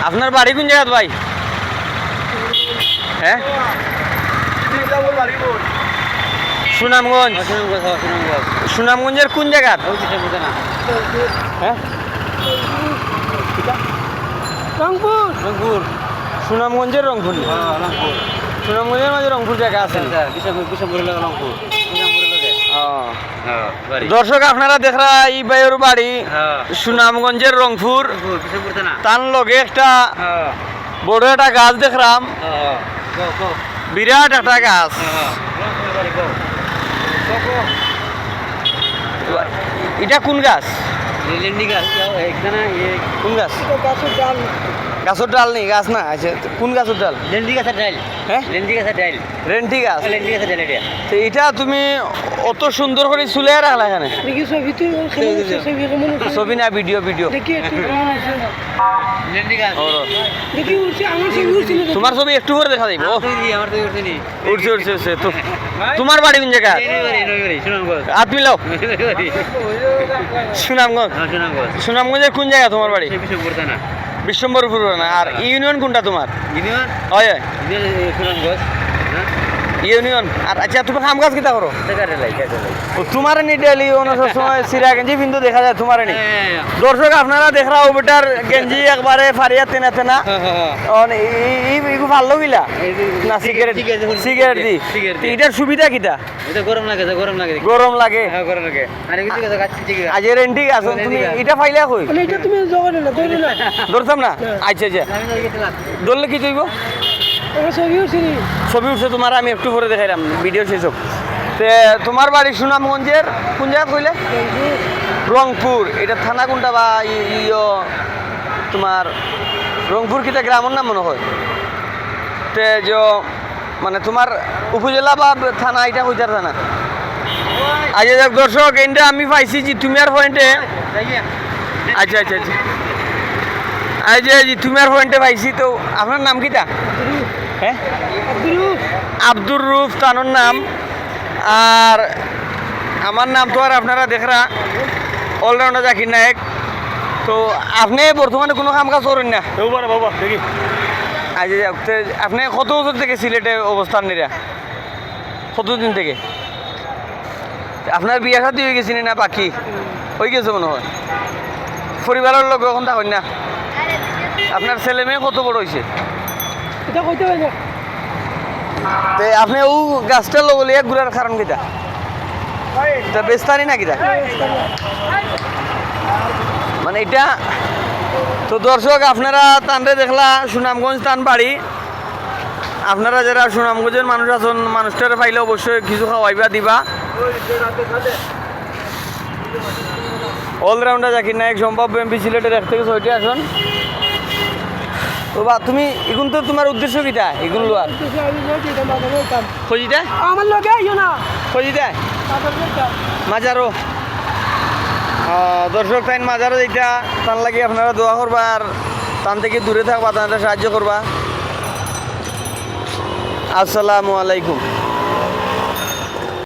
আপনার বাড়ি কোন জায়গা ভাই? হ্যাঁ, সুনামগঞ্জ। সুনামগঞ্জের কোন জায়গা? হ্যাঁ, রংপুর। রংপুর। সুনামগঞ্জের রংপুর। সুনামগঞ্জের মাঝে রংপুর জায়গা আছে। দর্শক আপনারা দেখরা এই ভাইয়ের বাড়ি সুনামগঞ্জের রংপুর। তার লগে একটা বড় একটা গাছ দেখলাম, বিরাট একটা গাছ। এটা কোন গাছ? কোন গাছ? গাছের ডাল নেই, গাছ না। আচ্ছা, কোন গাছের ডাল? লেন্ডি গাছের ডাল। হ্যাঁ, লেন্ডি গাছের ডাল। রেন্টি গাছ। লেন্ডি গাছের ডাল এটা। তো এটা তুমি অত সুন্দর করে চুলে রাখলা এখানে? দেখি ছবি তুই ছবি কেমন ছবি না, ভিডিও ভিডিও। দেখি একটু কেমন আছে। লেন্ডি গাছ। দেখি উঠছে, আমার ছবি উঠছে না। তোমার ছবি একটু করে দেখা যাইব। আমার তো উঠছে নি। উঠছে উঠছে উঠছে। তো তোমার বাড়ি কোন জায়গা? সুনামগঞ্জ। হাত মিলাও। সুনামগঞ্জ। সুনামগঞ্জের কোন জায়গা তোমার বাড়ি? বিশ্বম্বরপুর না। আর ইউনিয়ন কোনটা তোমার? ইউনিয়ন? হয় হয়, সুনামগঞ্জ। ইউনিয়ন। আর আচ্ছা, তুমি কাম কাজ কিতা করো? তোমার নি ডেলি অনুসার সময় সিরা গেঞ্জি কিন্তু দেখা যায় তোমার নি। দর্শক আপনারা দেখরা ও বেটার গেঞ্জি একবারে ফারিয়া তেনা তেনা। ইগু ভালো গিলা না? সিগারেট সিগারেট দি। এটার সুবিধা কিটা? এটা গরম লাগে, গরম লাগে। গরম লাগে। হ্যাঁ, গরম লাগে। আর এগুলো কি গাছ ঠিক আছে? আজ রেন্টি গাছ। তুমি এটা ফাইলা কই? এটা তুমি জোগাড় না, ধরে না। ধরতাম না। আচ্ছা আচ্ছা, আমি তো গেছিলাম। ধরলে কি চইব? আমার ছবি উঠছে নি। ছবি উঠছে তোমার, আমি একটু পরে দেখাইলাম ভিডিও শেষ হোক। তে তোমার বাড়ি সুনামগঞ্জের কোন জায়গা কইলে? রংপুর। এটা থানা কোনটা বা তোমার রংপুর কিটা গ্রামের নাম মনে হয়? তে যে মানে তোমার উপজেলা বা থানা এটা কইতার থানা? আচ্ছা যাক দর্শক, এইটা আমি পাইছি যে তুমি আর পয়েন্টে। আচ্ছা আচ্ছা আচ্ছা, এই যে তুমি আর পয়েন্টে পাইছি। তো আপনার নাম কিটা? হ্যাঁ, আব্দুর রুফ তানোর নাম। আর আমার নাম তো আর আপনারা দেখরা অলরাউন্ডার জাকির নায়ক। তো আপনি বর্তমানে কোনো কাম কাজ করেন না? বাবা দেখি। আচ্ছা যাক, আপনি কত বছর থেকে সিলেটে অবস্থান নিরা? কতদিন থেকে? আপনার বিয়ে শাদী হয়ে গেছিনি না বাকি? হয়ে গেছে মনে হয়। পরিবারের লোক এখন থাকেন না? আপনার ছেলে মেয়ে কত বড় হয়েছে? এটা কইতে পারি না। তে আপনি ও গাছটা লগলিয়া ঘুরার কারণ কিটা? বেস্তানি না কিটা? মানে এটা তো দর্শক আপনারা তানরে দেখলা সুনামগঞ্জ তান বাড়ি। আপনারা যারা সুনামগঞ্জের মানুষ আছেন, মানুষটারে পাইলে অবশ্যই কিছু খাওয়াইবা দিবা। অলরাউন্ডার জাকির নায়ক, সম্ভব এমপি সিলেটের 1 থেকে 6টি আসন। তো বা তুমি এখন তো তোমার উদ্দেশ্য কিটা এগুন লোয়ার? খোঁজিটা আমার লগে আইও না। খোঁজিটা মাজারো। দর্শক তাই মাজারো যেটা তার লাগে আপনারা দোয়া করবা, আর তান থেকে দূরে থাকবা, তাদের সাহায্য করবা। আসসালামু আলাইকুম।